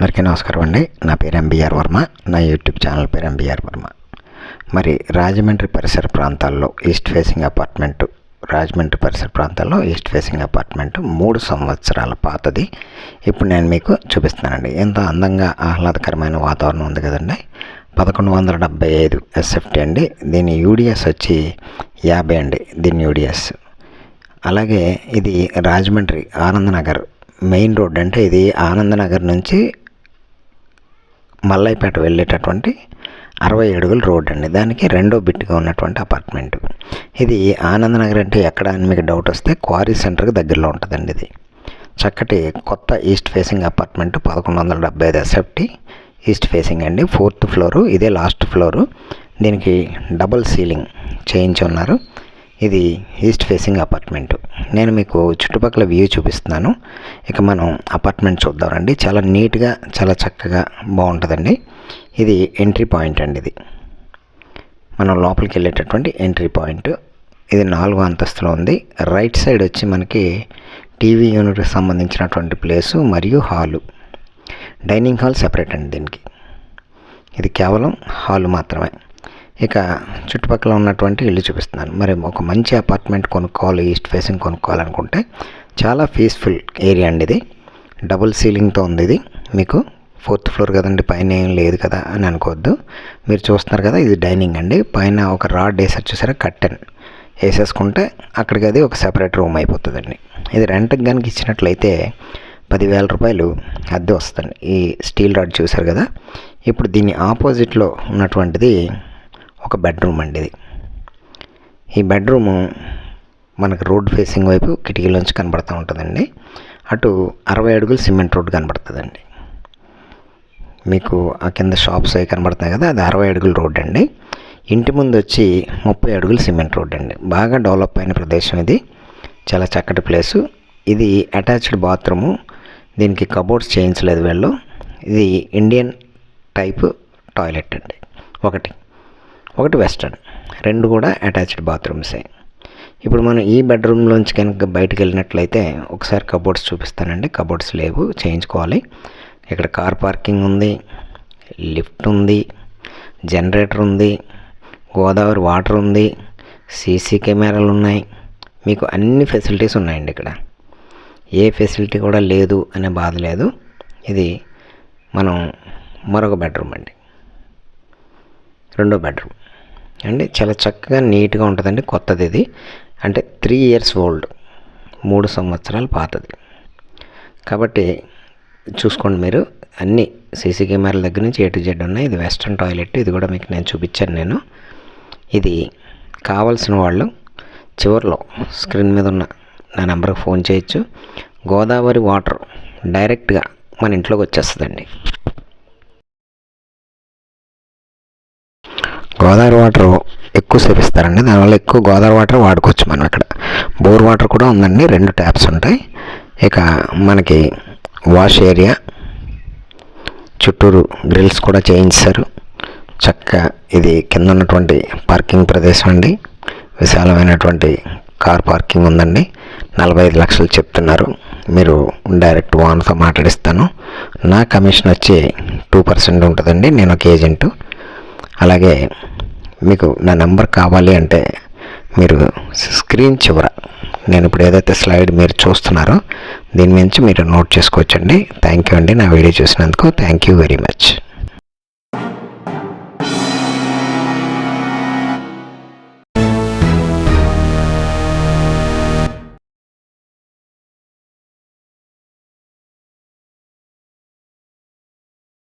అందరికీ నమస్కారం అండి. నా పేరు ఎంబీఆర్ వర్మ. నా యూట్యూబ్ ఛానల్ పేరు ఎంబీఆర్ వర్మ. మరి రాజమండ్రి పరిసర ప్రాంతాల్లో ఈస్ట్ ఫేసింగ్ అపార్ట్మెంటు 3 సంవత్సరాల పాతది ఇప్పుడు నేను మీకు చూపిస్తున్నానండి. ఎంతో అందంగా ఆహ్లాదకరమైన వాతావరణం ఉంది కదండి. 1175 ఎస్ఎఫ్టీ అండి. దీని యూడిఎస్ వచ్చి 50 అండి. దీని యూడిఎస్ అలాగే ఇది రాజమండ్రి ఆనందనగర్ మెయిన్ రోడ్. అంటే ఇది ఆనందనగర్ నుంచి మల్లైపేట వెళ్ళేటటువంటి 60 అడుగుల రోడ్ అండి. దానికి రెండో బిట్గా ఉన్నటువంటి అపార్ట్మెంట్ ఇది. ఆనందనగర్ అంటే ఎక్కడ అని మీకు డౌట్ వస్తే క్వారీ సెంటర్కి దగ్గరలో ఉంటుందండి. ఇది చక్కటి కొత్త east facing apartment 1175 SFT east facing అండి. 4th ఫ్లోరు, ఇదే లాస్ట్ ఫ్లోరు. దీనికి డబుల్ సీలింగ్ చేయించి ఉన్నారు. ఇది ఈస్ట్ ఫేసింగ్ అపార్ట్మెంటు. నేను మీకు చుట్టుపక్కల వ్యూ చూపిస్తున్నాను. ఇక మనం అపార్ట్మెంట్ చూద్దామండి. చాలా నీట్గా, చాలా చక్కగా బాగుంటుందండి. ఇది ఎంట్రీ పాయింట్ అండి. ఇది మనం లోపలికి వెళ్ళేటటువంటి ఎంట్రీ పాయింట్. ఇది 4వ అంతస్తులో ఉంది. రైట్ సైడ్ వచ్చి మనకి టీవీ యూనిట్కి సంబంధించినటువంటి ప్లేసు మరియు హాలు. డైనింగ్ హాల్ సెపరేట్ అండి దీనికి. ఇది కేవలం హాలు మాత్రమే. ఇక చుట్టుపక్కల ఉన్నటువంటి ఇల్లు చూపిస్తున్నాను. మరి ఒక మంచి అపార్ట్మెంట్ కొనుక్కోవాలి, ఈస్ట్ ఫేసింగ్ కొనుక్కోవాలనుకుంటే చాలా పీస్ఫుల్ ఏరియా అండి. ఇది డబుల్ సీలింగ్తో ఉంది. ఇది మీకు 4th ఫ్లోర్ కదండి, పైన ఏం లేదు కదా అని అనుకోవద్దు. మీరు చూస్తున్నారు కదా, ఇది డైనింగ్ అండి. పైన ఒక రాడ్ వేసారు చూసారా, కర్టెన్ వేసేసుకుంటే అక్కడికి అది ఒక సెపరేట్ రూమ్ అయిపోతుందండి. ఇది రెంట్కి కనుక ఇచ్చినట్లయితే 10,000 రూపాయలు అద్దె వస్తుంది. ఈ స్టీల్ రాడ్ చూసారు కదా. ఇప్పుడు దీని ఆపోజిట్లో ఉన్నటువంటిది ఒక బెడ్రూమ్ అండి. ఇది ఈ బెడ్రూము మనకు రోడ్ ఫేసింగ్ వైపు కిటికీలోంచి కనబడుతూ ఉంటుందండి. అటు 60 అడుగులు సిమెంట్ రోడ్ కనబడుతుందండి. మీకు ఆ కింద షాప్స్ అవి కనబడుతున్నాయి కదా, అది 60 అడుగుల రోడ్ అండి. ఇంటి ముందు వచ్చి 30 అడుగులు సిమెంట్ రోడ్ అండి. బాగా డెవలప్ అయిన ప్రదేశం ఇది. చాలా చక్కటి ప్లేసు. ఇది అటాచ్డ్ బాత్రూము. దీనికి కబోర్డ్స్ చేయించలేదు వీళ్ళు. ఇది ఇండియన్ టైప్ టాయిలెట్ అండి. ఒకటి వెస్టర్న్, 2 కూడా అటాచ్డ్ బాత్రూమ్సే. ఇప్పుడు మనం ఈ బెడ్రూమ్లోంచి కనుక బయటకు వెళ్ళినట్లయితే ఒకసారి కబోర్డ్స్ చూపిస్తానండి. కబోర్డ్స్ లేవు, చేయించుకోవాలి. ఇక్కడ కార్ పార్కింగ్ ఉంది, లిఫ్ట్ ఉంది, జనరేటర్ ఉంది, గోదావరి వాటర్ ఉంది, సీసీ కెమెరాలు ఉన్నాయి. మీకు అన్ని ఫెసిలిటీస్ ఉన్నాయండి. ఇక్కడ ఏ ఫెసిలిటీ కూడా లేదు అనే బాధ లేదు. ఇది మనం మరొక బెడ్రూమ్ అండి, రెండో బెడ్రూమ్ అండి. చాలా చక్కగా నీట్గా ఉంటుందండి. కొత్తది ఇది. అంటే 3 ఇయర్స్ ఓల్డ్, 3 సంవత్సరాలు పాతది కాబట్టి చూసుకోండి మీరు. అన్నీ సీసీ కెమెరాల దగ్గర నుంచి A to Z ఉన్నాయి. ఇది వెస్ట్రన్ టాయిలెట్. ఇది కూడా మీకు నేను చూపించాను నేను. ఇది కావాల్సిన వాళ్ళు చివరిలో స్క్రీన్ మీద ఉన్న నా నెంబర్కి ఫోన్ చేయొచ్చు. గోదావరి వాటర్ డైరెక్ట్గా మన ఇంట్లోకి వచ్చేస్తుందండి. గోదావరి వాటర్ ఎక్కువ సేపిస్తారండి. దానివల్ల ఎక్కువ గోదావరి వాటర్ వాడుకోవచ్చు మనం. ఇక్కడ బోర్ వాటర్ కూడా ఉందండి. 2 ట్యాప్స్ ఉంటాయి. ఇక మనకి వాష్ ఏరియా చుట్టూరు గ్రిల్స్ కూడా చేయించారు. చక్కగా ఇది కింద ఉన్నటువంటి పార్కింగ్ ప్రదేశం అండి. విశాలమైనటువంటి కార్ పార్కింగ్ ఉందండి. 45 లక్షలు చెప్తున్నారు. మీరు డైరెక్ట్ ఓనర్తో మాట్లాడిస్తాను. నా కమిషన్ వచ్చి 2% ఉంటుందండి. నేను ఒక ఏజెంటు. అలాగే మీకు నా నెంబర్ కావాలి అంటే మీరు స్క్రీన్ చివర నేను ఇప్పుడు ఏదైతే స్లైడ్ మీరు చూస్తున్నారో దీని నుంచి మీరు నోట్ చేసుకోవచ్చండి. థ్యాంక్ యూ అండి. నా వీడియో చూసినందుకు థ్యాంక్ యూ వెరీ మచ్.